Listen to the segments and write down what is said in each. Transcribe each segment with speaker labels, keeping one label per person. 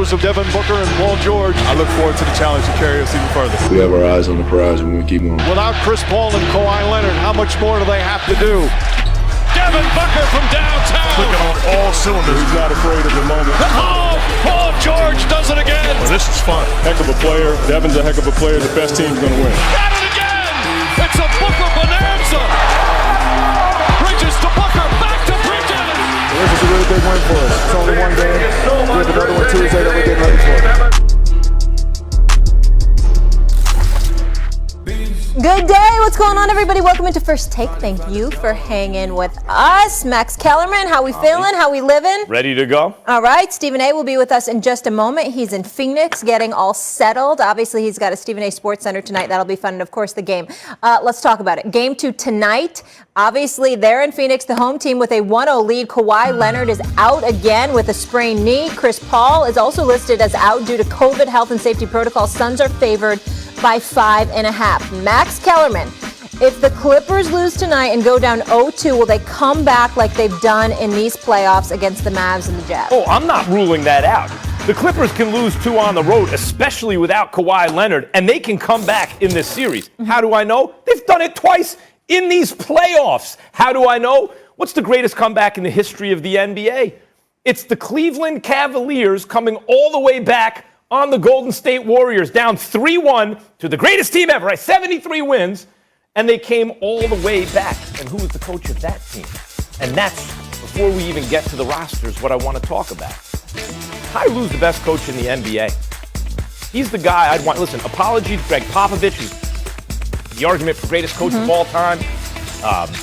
Speaker 1: duos of Devin Booker and Paul George. I look forward to the challenge to carry us even further.
Speaker 2: We have our eyes on the prize and we're going to keep moving.
Speaker 1: Without Chris Paul and Kawhi Leonard, how much more do they have to do? Devin Booker from downtown.
Speaker 3: Clicking on all cylinders.
Speaker 1: He's not afraid of the moment.
Speaker 3: Oh, Paul George does it again.
Speaker 1: Well, this is fun. Heck of a player. Devin's a heck of a player. The best team's going to win.
Speaker 3: Got it again. It's a Booker bonanza. Bridges to Booker. Back to Bridges.
Speaker 1: This is a really big win for us. It's only one game. We have another one Tuesday that we're getting ready for.
Speaker 4: Good day. What's going on, everybody? Welcome into First Take. Thank you for hanging with us. Max Kellerman, how we feeling? How we living?
Speaker 5: Ready to go?
Speaker 4: All right. Stephen A. will be with us in just a moment. He's in Phoenix getting all settled. Obviously, he's got a Stephen A. Sports Center tonight. That'll be fun. And, of course, the game. Let's talk about it. Game 2 tonight. Obviously, they're in Phoenix, the home team, with a 1-0 lead. Kawhi Leonard is out again with a sprained knee. Chris Paul is also listed as out due to COVID health and safety protocols. Suns are favored by 5.5. Max Kellerman, if the Clippers lose tonight and go down 0-2, will they come back like they've done in these playoffs against the Mavs and the Jazz?
Speaker 5: Oh, I'm not ruling that out. The Clippers can lose 2 on the road, especially without Kawhi Leonard, and they can come back in this series. How do I know? They've done it twice in these playoffs. How do I know? What's the greatest comeback in the history of the NBA? It's the Cleveland Cavaliers coming all the way back on the Golden State Warriors, down 3-1 to the greatest team ever, right? 73 wins, and they came all the way back. And who was the coach of that team? And that's, before we even get to the rosters, what I want to talk about. Ty Lue's the best coach in the NBA. He's the guy I'd want. Listen, apology to Greg Popovich, who's the argument for greatest coach of all time.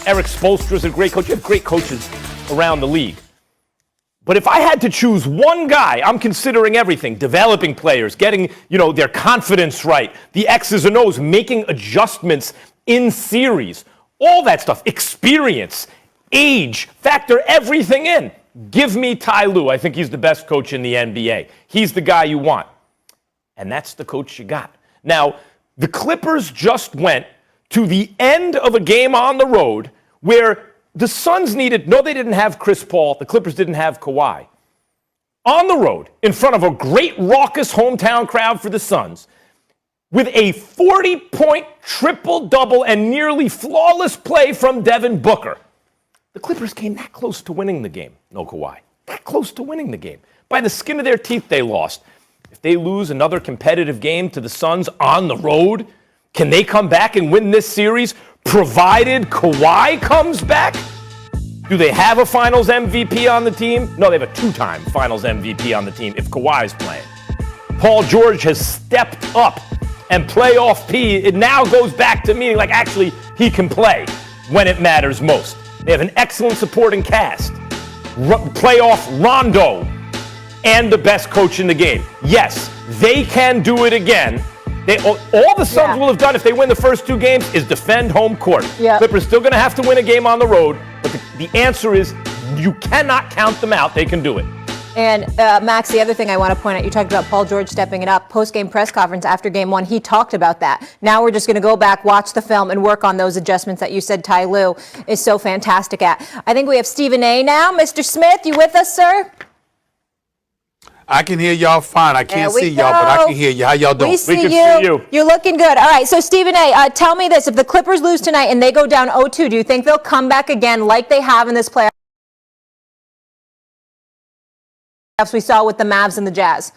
Speaker 5: Eric Spoelstra's a great coach. You have great coaches around the league. But if I had to choose one guy, I'm considering everything, developing players, getting, their confidence right, the X's and O's, making adjustments in series, all that stuff, experience, age, factor everything in. Give me Ty Lue. I think he's the best coach in the NBA. He's the guy you want. And that's the coach you got. Now, the Clippers just went to the end of a game on the road where the Suns they didn't have Chris Paul. The Clippers didn't have Kawhi. On the road, in front of a great raucous hometown crowd for the Suns, with a 40-point triple-double and nearly flawless play from Devin Booker, the Clippers came that close to winning the game. No Kawhi. That close to winning the game. By the skin of their teeth, they lost. If they lose another competitive game to the Suns on the road, can they come back and win this series, provided Kawhi comes back? Do they have a Finals MVP on the team? No, they have a 2-time Finals MVP on the team if Kawhi's playing. Paul George has stepped up, and playoff P, it now goes back to meaning like actually he can play when it matters most. They have an excellent supporting cast. Playoff Rondo, and the best coach in the game. Yes, they can do it again. All the Suns will have done if they win the first 2 games is defend home court. Yep. Clippers still going to have to win a game on the road, but the answer is you cannot count them out. They can do it.
Speaker 4: And Max, the other thing I want to point out, you talked about Paul George stepping it up. Post-game press conference after Game 1, he talked about that. Now we're just going to go back, watch the film, and work on those adjustments that you said Ty Lue is so fantastic at. I think we have Stephen A. now. Mr. Smith, you with us, sir?
Speaker 6: I can hear y'all fine. I can't see y'all, but I can hear you. How y'all doing?
Speaker 4: We can see you. You're looking good. All right, so Stephen A., tell me this. If the Clippers lose tonight and they go down 0-2, do you think they'll come back again like they have in this playoff we saw with the Mavs and the Jazz?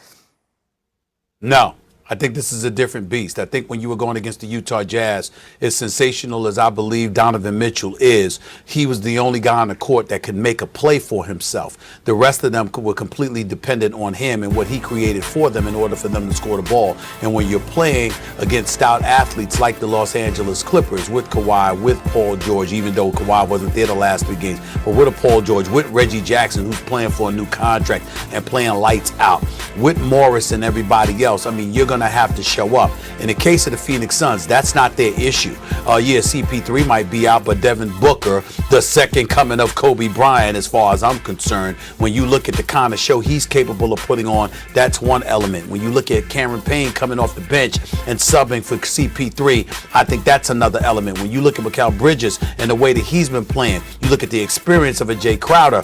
Speaker 6: No. I think this is a different beast. I think when you were going against the Utah Jazz, as sensational as I believe Donovan Mitchell is, he was the only guy on the court that could make a play for himself. The rest of them were completely dependent on him and what he created for them in order for them to score the ball. And when you're playing against stout athletes like the Los Angeles Clippers with Kawhi, with Paul George, even though Kawhi wasn't there the last 3 games, but with a Paul George, with Reggie Jackson, who's playing for a new contract and playing lights out, with Morris and everybody else, I mean, you're going to have to show up. In the case of the Phoenix Suns, that's not their issue. CP3 might be out, but Devin Booker, the second coming of Kobe Bryant, as far as I'm concerned, when you look at the kind of show he's capable of putting on, that's one element. When you look at Cameron Payne coming off the bench and subbing for CP3, I think that's another element. When you look at Mikal Bridges and the way that he's been playing, you look at the experience of a Jay Crowder,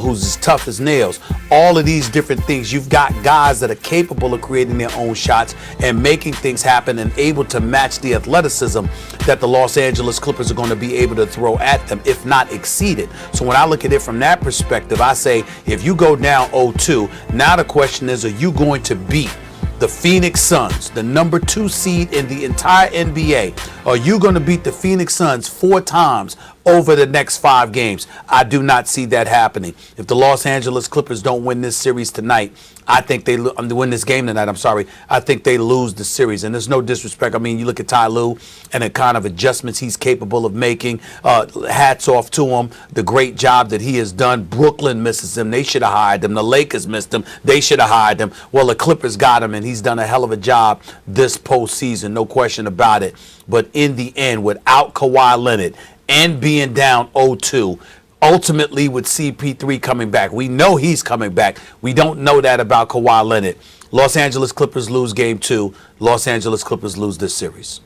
Speaker 6: who's as tough as nails. All of these different things, you've got guys that are capable of creating their own shots and making things happen and able to match the athleticism that the Los Angeles Clippers are going to be able to throw at them, if not exceed it. So when I look at it from that perspective, I say if you go down 0-2, now the question is, are you going to beat the Phoenix Suns, the number 2 seed in the entire NBA? Are you going to beat the Phoenix Suns 4 times over the next 5 games? I do not see that happening. If the Los Angeles Clippers don't win this series tonight, I think they win this game tonight. I'm sorry. I think they lose the series. And there's no disrespect. I mean, you look at Ty Lue and the kind of adjustments he's capable of making. Hats off to him. The great job that he has done. Brooklyn misses him. They should have hired him. The Lakers missed him. They should have hired him. Well, the Clippers got him, and he's done a hell of a job this postseason. No question about it. But in the end, without Kawhi Leonard and being down 0-2, ultimately with CP3 coming back, we know he's coming back. We don't know that about Kawhi Leonard. Los Angeles Clippers lose game 2. Los Angeles Clippers lose this series.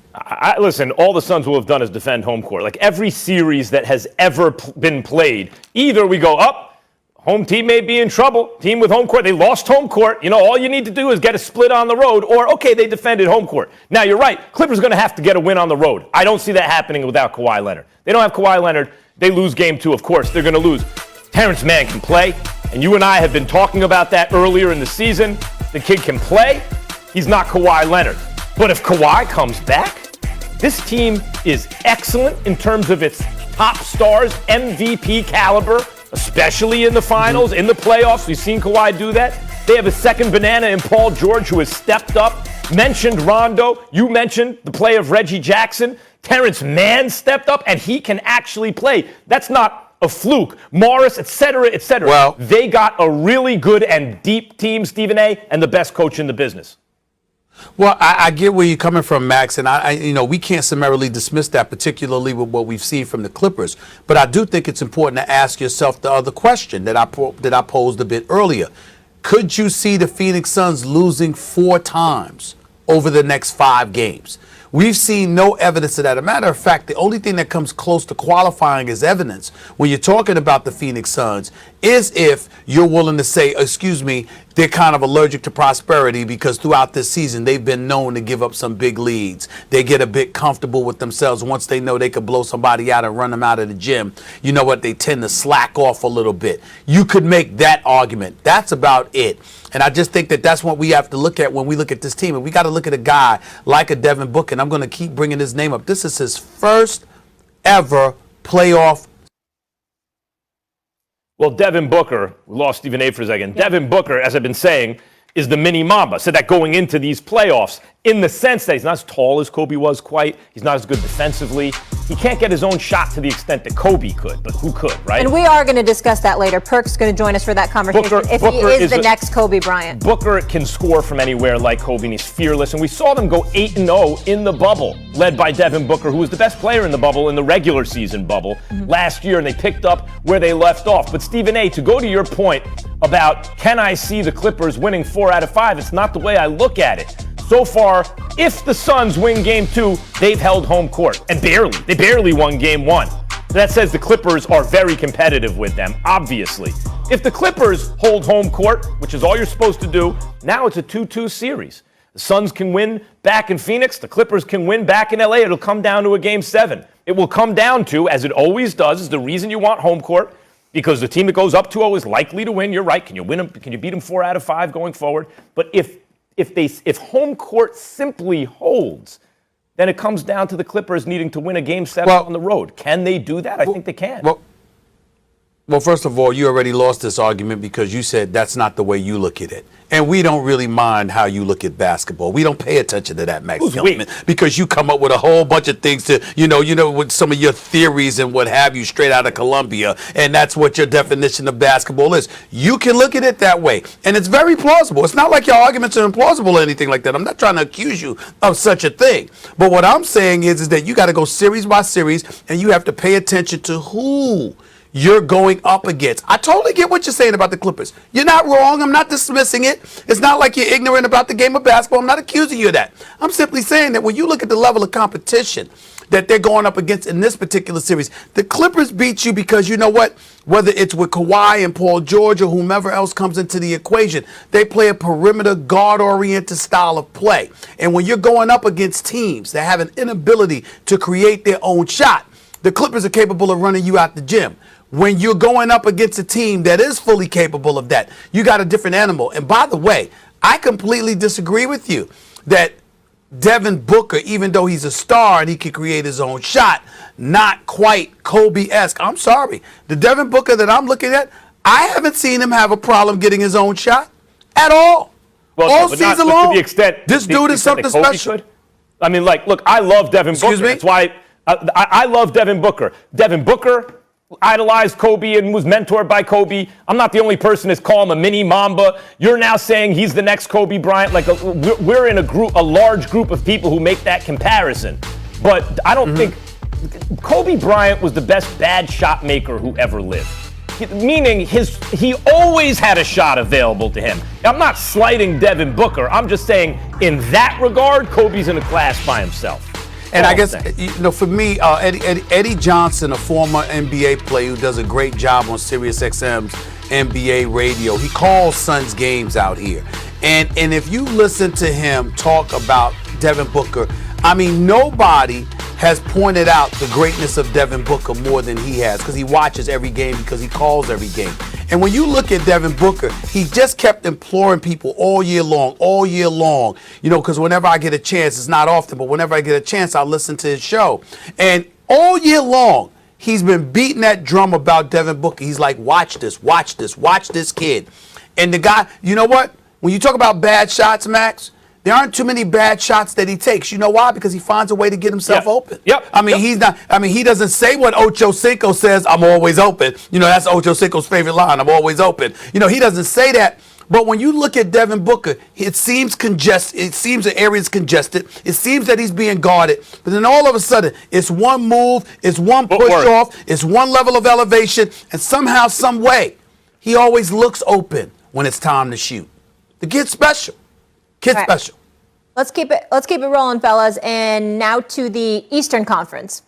Speaker 5: Listen, all the Suns will have done is defend home court. Like every series that has ever been played, either we go up, home team may be in trouble, team with home court, they lost home court. You know, all you need to do is get a split on the road, or, okay, they defended home court. Now, you're right, Clippers are going to have to get a win on the road. I don't see that happening without Kawhi Leonard. They don't have Kawhi Leonard. They lose game 2, of course. They're going to lose. Terrence Mann can play, and you and I have been talking about that earlier in the season. The kid can play. He's not Kawhi Leonard. But if Kawhi comes back, this team is excellent in terms of its top stars, MVP caliber, especially in the finals, in the playoffs. We've seen Kawhi do that. They have a second banana in Paul George who has stepped up. Mentioned Rondo. You mentioned the play of Reggie Jackson. Terrence Mann stepped up, and he can actually play. That's not a fluke. Morris, et cetera, et cetera.
Speaker 6: Well,
Speaker 5: they got a really good and deep team, Stephen A., and the best coach in the business.
Speaker 6: Well, I get where you're coming from, Max, and we can't summarily dismiss that, particularly with what we've seen from the Clippers. But I do think it's important to ask yourself the other question that I posed a bit earlier. Could you see the Phoenix Suns losing 4 times over the next 5 games? We've seen no evidence of that. As a matter of fact, the only thing that comes close to qualifying as evidence when you're talking about the Phoenix Suns is if you're willing to say, excuse me, they're kind of allergic to prosperity because throughout this season they've been known to give up some big leads. They get a bit comfortable with themselves once they know they could blow somebody out and run them out of the gym. You know what? They tend to slack off a little bit. You could make that argument. That's about it. And I just think that that's what we have to look at when we look at this team. And we got to look at a guy like a Devin Booker. And I'm going to keep bringing his name up. This is his first ever playoff.
Speaker 5: Well, Devin Booker, we lost Stephen A. for a second. Yeah. Devin Booker, as I've been saying, is the mini Mamba. So that going into these playoffs, in the sense that he's not as tall as Kobe was quite, he's not as good defensively. He can't get his own shot to the extent that Kobe could, but who could, right?
Speaker 4: And we are going to discuss that later. Perk's going to join us for that conversation Booker he is the next Kobe Bryant.
Speaker 5: Booker can score from anywhere like Kobe, and he's fearless. And we saw them go 8-0 in the bubble, led by Devin Booker, who was the best player in the bubble, in the regular season bubble last year, and they picked up where they left off. But Stephen A., to go to your point about can I see the Clippers winning 4 out of 5, it's not the way I look at it. So far, if the Suns win game 2, they've held home court. And barely. They barely won game 1. That says the Clippers are very competitive with them, obviously. If the Clippers hold home court, which is all you're supposed to do, now it's a 2-2 series. The Suns can win back in Phoenix. The Clippers can win back in LA. It'll come down to a game 7. It will come down to, as it always does, is the reason you want home court, because the team that goes up 2-0 is likely to win. You're right. Can you win them? Can you beat them 4 out of 5 going forward? But if home court simply holds, then it comes down to the Clippers needing to win a game 7 on the road. Can they do that? I think they can.
Speaker 6: Well, first of all, you already lost this argument because you said that's not the way you look at it. And we don't really mind how you look at basketball. We don't pay attention to that, Max Gilman, because you come up with a whole bunch of things to, with some of your theories and what have you straight out of Columbia. And that's what your definition of basketball is. You can look at it that way. And it's very plausible. It's not like your arguments are implausible or anything like that. I'm not trying to accuse you of such a thing. But what I'm saying is that you got to go series by series and you have to pay attention to who you're going up against. I totally get what you're saying about the Clippers. You're not wrong. I'm not dismissing it. It's not like you're ignorant about the game of basketball. I'm not accusing you of that. I'm simply saying that when you look at the level of competition that they're going up against in this particular series. The Clippers beat you because you know what? Whether it's with Kawhi and Paul George or whomever else comes into the equation, they play a perimeter guard-oriented style of play. And when you're going up against teams that have an inability to create their own shot, the Clippers are capable of running you out the gym. When you're going up against a team that is fully capable of that, you got a different animal. And by the way, I completely disagree with you that Devin Booker, even though he's a star and he can create his own shot, not quite Kobe-esque. I'm sorry. The Devin Booker that I'm looking at, I haven't seen him have a problem getting his own shot at all.
Speaker 5: Well,
Speaker 6: all
Speaker 5: but
Speaker 6: season
Speaker 5: not
Speaker 6: long.
Speaker 5: to the extent
Speaker 6: this dude is something special.
Speaker 5: Could. I mean, like, look, I love Devin Booker.
Speaker 6: Excuse me?
Speaker 5: That's why I love Devin Booker. Devin Booker idolized Kobe and was mentored by Kobe. I'm not the only person that's called him a mini Mamba. You're now saying he's the next Kobe Bryant. Like we're in a large group of people who make that comparison. But I don't think Kobe Bryant was the best bad shot maker who ever lived. Meaning he always had a shot available to him. I'm not slighting Devin Booker. I'm just saying in that regard, Kobe's in a class by himself.
Speaker 6: And I guess, for me, Eddie Johnson, a former NBA player who does a great job on SiriusXM's NBA radio, he calls Suns games out here. And if you listen to him talk about Devin Booker, I mean, nobody has pointed out the greatness of Devin Booker more than he has because he watches every game, because he calls every game. And when you look at Devin Booker, he just kept imploring people all year long, because whenever I get a chance, it's not often, but whenever I get a chance, I listen to his show. And all year long, he's been beating that drum about Devin Booker. He's like, watch this kid. And the guy, you know what? When you talk about bad shots, Max, there aren't too many bad shots that he takes. You know why? Because he finds a way to get himself open.
Speaker 5: Yep.
Speaker 6: He doesn't say what Ocho Cinco says, I'm always open. That's Ocho Cinco's favorite line, I'm always open. He doesn't say that. But when you look at Devin Booker, it seems congested. It seems the area's congested. It seems that he's being guarded. But then all of a sudden, it's one move, it's one push off, it's one level of elevation, and somehow, some way, he always looks open when it's time to shoot. The kid's special. Special.
Speaker 4: Let's keep it rolling, fellas. And now to the Eastern Conference.